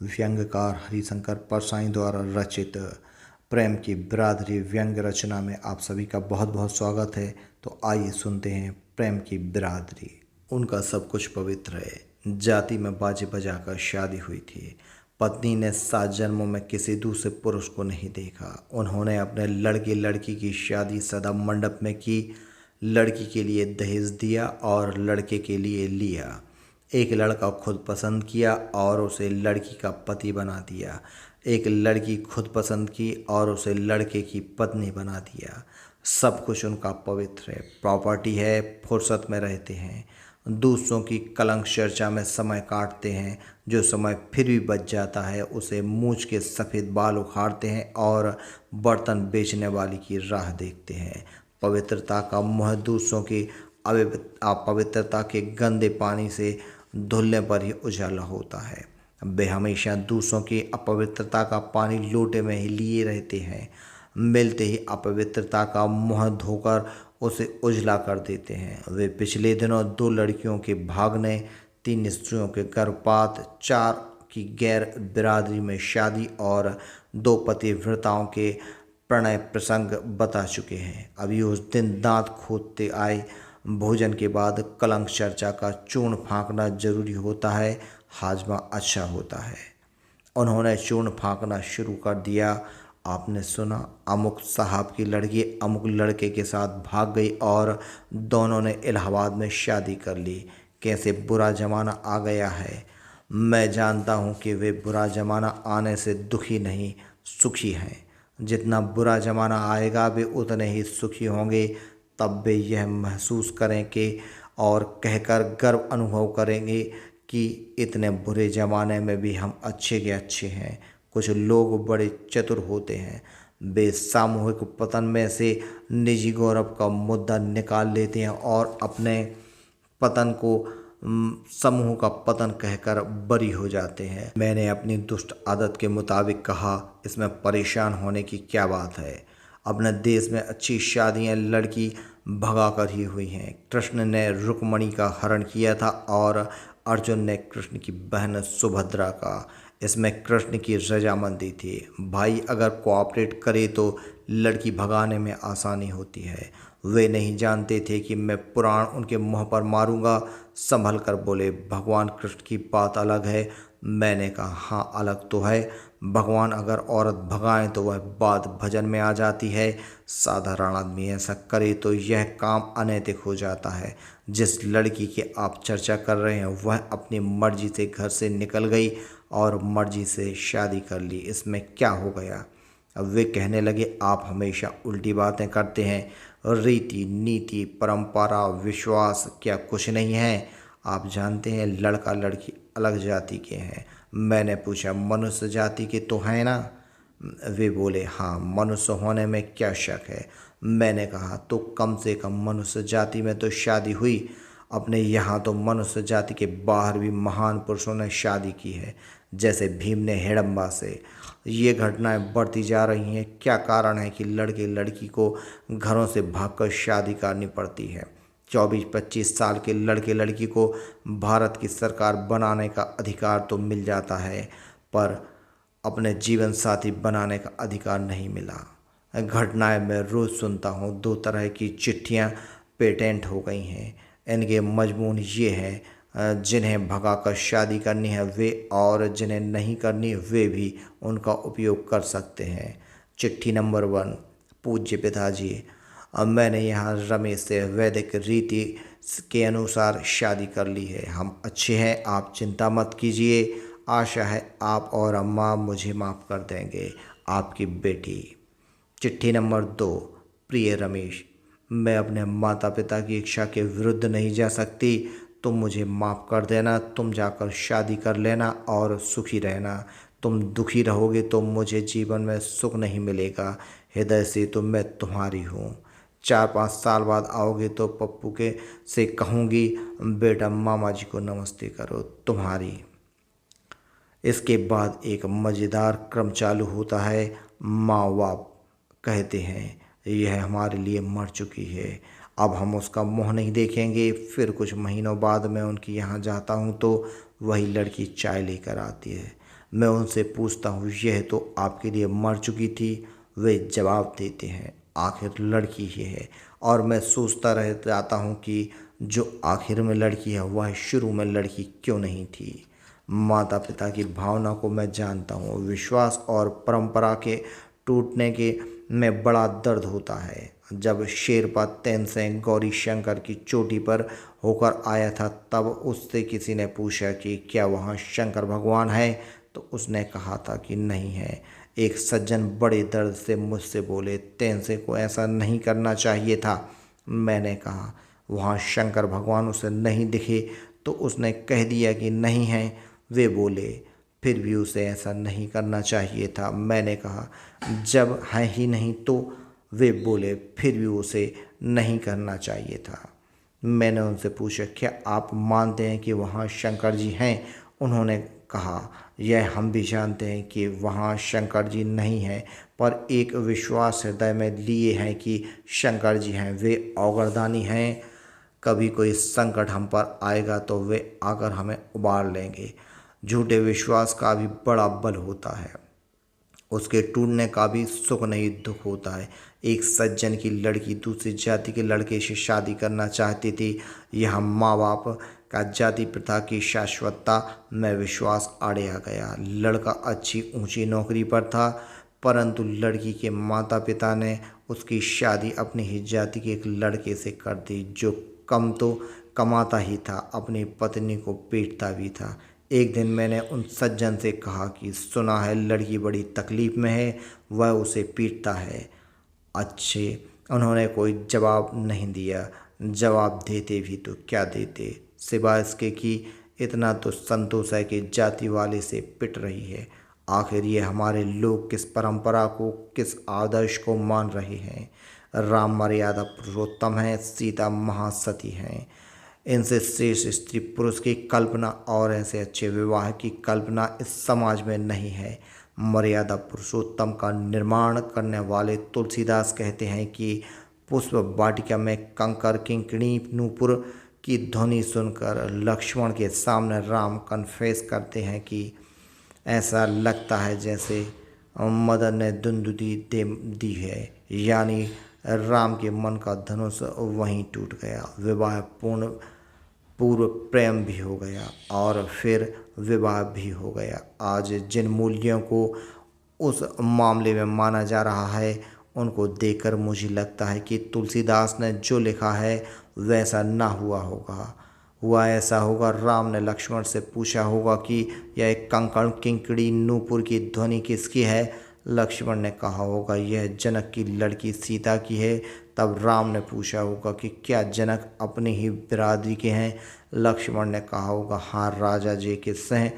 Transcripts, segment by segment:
व्यंग्यकार हरिशंकर परसाई द्वारा रचित प्रेम की बिरादरी व्यंग्य रचना में आप सभी का बहुत बहुत स्वागत है। तो आइए सुनते हैं प्रेम की बिरादरी। उनका सब कुछ पवित्र है। जाति में बाजे बजाकर शादी हुई थी। पत्नी ने 7 जन्मों में किसी दूसरे पुरुष को नहीं देखा। उन्होंने अपने लड़के लड़की की शादी सदा मंडप में की। लड़की के लिए दहेज दिया और लड़के के लिए लिया। एक लड़का खुद पसंद किया और उसे लड़की का पति बना दिया। एक लड़की खुद पसंद की और उसे लड़के की पत्नी बना दिया। सब कुछ उनका पवित्र है, प्रॉपर्टी है, फुर्सत में रहते हैं, दूसरों की कलंक चर्चा में समय काटते हैं। जो समय फिर भी बच जाता है उसे मूछ के सफ़ेद बाल उखाड़ते हैं और बर्तन बेचने वाली की राह देखते हैं। पवित्रता का मुँह दूसरों की अपवित्रता के गंदे पानी से धुलने पर ही उजाला होता है। वे हमेशा दूसरों की अपवित्रता का पानी लोटे में ही लिए रहते हैं। मिलते ही अपवित्रता का मुँह धोकर उसे उजला कर देते हैं। वे पिछले दिनों 2 लड़कियों के भागने, 3 स्त्रियों के गर्भपात, 4 की गैर बिरादरी में शादी और 2 पतिव्रताओं के प्रणय प्रसंग बता चुके हैं। अभी उस दिन दांत खोदते आए। भोजन के बाद कलंक चर्चा का चूर्ण फाँकना जरूरी होता है, हाजमा अच्छा होता है। उन्होंने चूर्ण फाँकना शुरू कर दिया। आपने सुना, अमुक साहब की लड़की अमुक लड़के के साथ भाग गई और दोनों ने इलाहाबाद में शादी कर ली। कैसे बुरा जमाना आ गया है। मैं जानता हूँ कि वे बुरा जमाना आने से दुखी नहीं, सुखी हैं। जितना बुरा जमाना आएगा वे उतने ही सुखी होंगे। तब वे यह महसूस करें कि और कहकर गर्व अनुभव करेंगे कि इतने बुरे ज़माने में भी हम अच्छे के अच्छे हैं। कुछ लोग बड़े चतुर होते हैं। वे सामूहिक पतन में से निजी गौरव का मुद्दा निकाल लेते हैं और अपने पतन को समूह का पतन कहकर बरी हो जाते हैं। मैंने अपनी दुष्ट आदत के मुताबिक कहा, इसमें परेशान होने की क्या बात है। अपने देश में अच्छी शादियां लड़की भगा कर ही हुई हैं। कृष्ण ने रुक्मणी का हरण किया था और अर्जुन ने कृष्ण की बहन सुभद्रा का। इसमें कृष्ण की रजामंदी थी। भाई अगर कोऑपरेट करे तो लड़की भगाने में आसानी होती है। वे नहीं जानते थे कि मैं पुराण उनके मुंह पर मारूंगा। संभल कर बोले, भगवान कृष्ण की बात अलग है। मैंने कहा, हाँ अलग तो है। भगवान अगर औरत भगाएं तो वह बात भजन में आ जाती है। साधारण आदमी ऐसा करे तो यह काम अनैतिक हो जाता है। जिस लड़की की आप चर्चा कर रहे हैं वह अपनी मर्जी से घर से निकल गई और मर्जी से शादी कर ली। इसमें क्या हो गया। अब वे कहने लगे, आप हमेशा उल्टी बातें करते हैं। रीति नीति परंपरा विश्वास क्या कुछ नहीं है। आप जानते हैं लड़का लड़की अलग जाति के हैं। मैंने पूछा, मनुष्य जाति के तो हैं ना। वे बोले, हाँ मनुष्य होने में क्या शक है। मैंने कहा, तो कम से कम मनुष्य जाति में तो शादी हुई। अपने यहाँ तो मनुष्य जाति के बाहर भी महान पुरुषों ने शादी की है, जैसे भीम ने हिडम्बा से। ये घटनाएं बढ़ती जा रही हैं। क्या कारण है कि लड़के लड़की को घरों से भागकर शादी करनी पड़ती है। 24-25 साल के लड़के लड़की को भारत की सरकार बनाने का अधिकार तो मिल जाता है, पर अपने जीवन साथी बनाने का अधिकार नहीं मिला। घटनाएं मैं रोज़ सुनता हूँ। 2 तरह की चिट्ठियाँ पेटेंट हो गई हैं। इनके मजमून ये है, जिन्हें भगाकर शादी करनी है वे और जिन्हें नहीं करनी वे भी उनका उपयोग कर सकते हैं। चिट्ठी नंबर 1, पूज्य पिताजी, अब मैंने यहाँ रमेश से वैदिक रीति के अनुसार शादी कर ली है। हम अच्छे हैं, आप चिंता मत कीजिए। आशा है आप और अम्मा मुझे माफ़ कर देंगे। आपकी बेटी। चिट्ठी नंबर 2, प्रिय रमेश, मैं अपने माता पिता की इच्छा के विरुद्ध नहीं जा सकती। तुम मुझे माफ़ कर देना। तुम जाकर शादी कर लेना और सुखी रहना। तुम दुखी रहोगे तो मुझे जीवन में सुख नहीं मिलेगा। हृदय से तो मैं तुम्हारी हूँ। 4-5 साल बाद आओगे तो पप्पू के से कहूँगी, बेटा मामा जी को नमस्ते करो, तुम्हारी। इसके बाद एक मज़ेदार क्रम चालू होता है। माँ बाप कहते हैं, यह हमारे लिए मर चुकी है, अब हम उसका मुँह नहीं देखेंगे। फिर कुछ महीनों बाद मैं उनके यहाँ जाता हूँ तो वही लड़की चाय लेकर आती है। मैं उनसे पूछता हूँ, यह तो आपके लिए मर चुकी थी। वे जवाब देते हैं, आखिर लड़की ही है। और मैं सोचता रह जाता हूँ कि जो आखिर में लड़की है वह शुरू में लड़की क्यों नहीं थी। माता पिता की भावना को मैं जानता हूँ। विश्वास और परंपरा के टूटने के में बड़ा दर्द होता है। जब शेरपा तेनसेन गौरी शंकर की चोटी पर होकर आया था, तब उससे किसी ने पूछा कि क्या वहाँ शंकर भगवान है, तो उसने कहा था कि नहीं है। एक सज्जन बड़े दर्द से मुझसे बोले, तेनसे को ऐसा नहीं करना चाहिए था। मैंने कहा, वहाँ शंकर भगवान उसे नहीं दिखे तो उसने कह दिया कि नहीं है। वे बोले, फिर भी उसे ऐसा नहीं करना चाहिए था। मैंने कहा, जब है ही नहीं तो। वे बोले, फिर भी उसे नहीं करना चाहिए था। मैंने उनसे पूछा, क्या आप मानते हैं कि वहाँ शंकर जी हैं? उन्होंने कहा, यह हम भी जानते हैं कि वहाँ शंकर जी नहीं हैं, पर एक विश्वास हृदय में लिए हैं कि शंकर जी हैं। वे औगरदानी हैं। कभी कोई संकट हम पर आएगा तो वे आकर हमें उबार लेंगे। झूठे विश्वास का भी बड़ा बल होता है, उसके टूटने का भी सुख नहीं दुख होता है। एक सज्जन की लड़की दूसरी जाति के लड़के से शादी करना चाहती थी। यह माँ बाप का जाति प्रथा की शाश्वतता में विश्वास आड़े आ गया। लड़का अच्छी ऊंची नौकरी पर था, परंतु लड़की के माता पिता ने उसकी शादी अपनी ही जाति के एक लड़के से कर दी, जो कम तो कमाता ही था, अपनी पत्नी को पीटता भी था। एक दिन मैंने उन सज्जन से कहा कि सुना है लड़की बड़ी तकलीफ़ में है, वह उसे पीटता है। अच्छे, उन्होंने कोई जवाब नहीं दिया। जवाब देते भी तो क्या देते, सिवाय इसके कि इतना तो संतोष है कि जाति वाले से पिट रही है। आखिर ये हमारे लोग किस परंपरा को, किस आदर्श को मान रहे हैं? राम मर्यादा पुरुषोत्तम है, सीता महासती हैं। इनसे श्रेष्ठ स्त्री पुरुष की कल्पना और ऐसे अच्छे विवाह की कल्पना इस समाज में नहीं है। मर्यादा पुरुषोत्तम का निर्माण करने वाले तुलसीदास कहते हैं कि पुष्प वाटिका में कंकर किंकिणी नूपुर की ध्वनि सुनकर लक्ष्मण के सामने राम कन्फेस करते हैं कि ऐसा लगता है जैसे मदन ने दुंदुदी दे दी है। यानी राम के मन का धनुष वहीं टूट गया। विवाह पूर्व प्रेम भी हो गया और फिर विवाह भी हो गया। आज जिन मूल्यों को उस मामले में माना जा रहा है, उनको देखकर मुझे लगता है कि तुलसीदास ने जो लिखा है वैसा ना हुआ होगा। हुआ ऐसा होगा, राम ने लक्ष्मण से पूछा होगा कि यह कंकण किंकड़ी नूपुर की ध्वनि किसकी है। लक्ष्मण ने कहा होगा यह जनक की लड़की सीता की है। तब राम ने पूछा होगा कि क्या जनक अपनी ही बिरादरी के हैं। लक्ष्मण ने कहा होगा हाँ, राजा जी के हैं,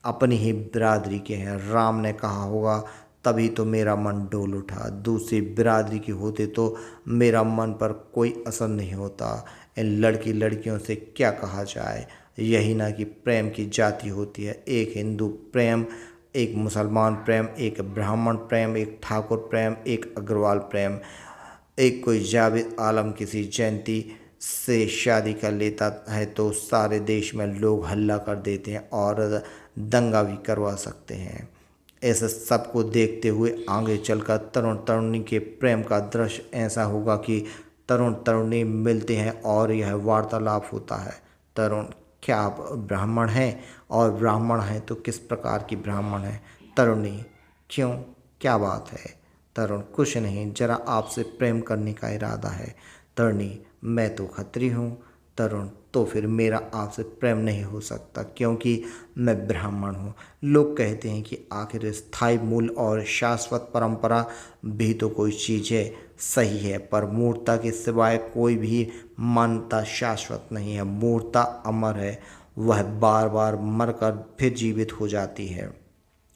अपनी ही बिरादरी के हैं। राम ने कहा होगा तभी तो मेरा मन डोल उठा, दूसरी बिरादरी की होते तो मेरा मन पर कोई असर नहीं होता। इन लड़कियों से क्या कहा जाए, यही ना कि प्रेम की जाति होती है। एक हिंदू प्रेम, एक मुसलमान प्रेम, एक ब्राह्मण प्रेम, एक ठाकुर प्रेम, एक अग्रवाल प्रेम। एक कोई जावेद आलम किसी जयंती से शादी कर लेता है तो सारे देश में लोग हल्ला कर देते हैं और दंगा भी करवा सकते हैं। ऐसे सब को देखते हुए आगे चलकर तरुण तरुणी के प्रेम का दृश्य ऐसा होगा कि तरुण तरुणी मिलते हैं और यह वार्तालाप होता है। तरुण, क्या आप ब्राह्मण हैं? और ब्राह्मण हैं तो किस प्रकार की ब्राह्मण हैं? तरुणी, क्यों, क्या बात है? तरुण, कुछ नहीं, जरा आपसे प्रेम करने का इरादा है। तरुणी, मैं तो खत्री हूँ। तरुण, तो फिर मेरा आपसे प्रेम नहीं हो सकता क्योंकि मैं ब्राह्मण हूँ। लोग कहते हैं कि आखिर स्थायी मूल और शाश्वत परंपरा भी तो कोई चीज़ है। सही है, पर मूर्ता के सिवाय कोई भी मान्यता शाश्वत नहीं है। मूर्ता अमर है, वह बार बार मरकर फिर जीवित हो जाती है।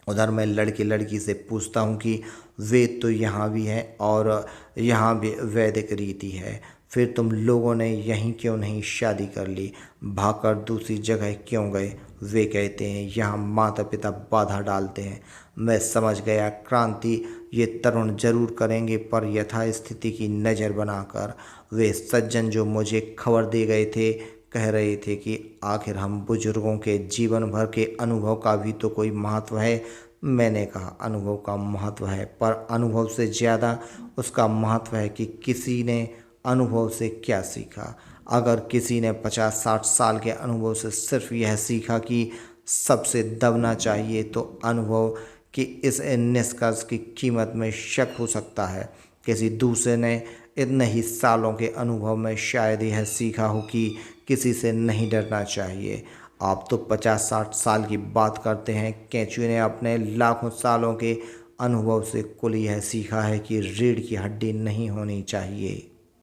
उधर मैं लड़की से पूछता हूँ कि वेद तो यहाँ भी है और यहाँ भी वैदिक रीति है, फिर तुम लोगों ने यहीं क्यों नहीं शादी कर ली, भागकर दूसरी जगह क्यों गए? वे कहते हैं यहाँ माता पिता बाधा डालते हैं। मैं समझ गया, क्रांति ये तरुण जरूर करेंगे, पर यथास्थिति की नज़र बनाकर। वे सज्जन जो मुझे खबर दे गए थे कह रहे थे कि आखिर हम बुजुर्गों के जीवन भर के अनुभव का भी तो कोई महत्व है। मैंने कहा अनुभव का महत्व है, पर अनुभव से ज़्यादा उसका महत्व है कि किसी ने अनुभव से क्या सीखा। अगर किसी ने 50-60 साल के अनुभव से सिर्फ यह सीखा कि सबसे दबना चाहिए, तो अनुभव की इस निष्कर्ष की कीमत में शक हो सकता है। किसी दूसरे ने इतने ही सालों के अनुभव में शायद यह सीखा हो कि किसी से नहीं डरना चाहिए। आप तो 50-60 साल की बात करते हैं, केंचुए ने अपने लाखों सालों के अनुभव से कुल यह सीखा है कि रीढ़ की हड्डी नहीं होनी चाहिए।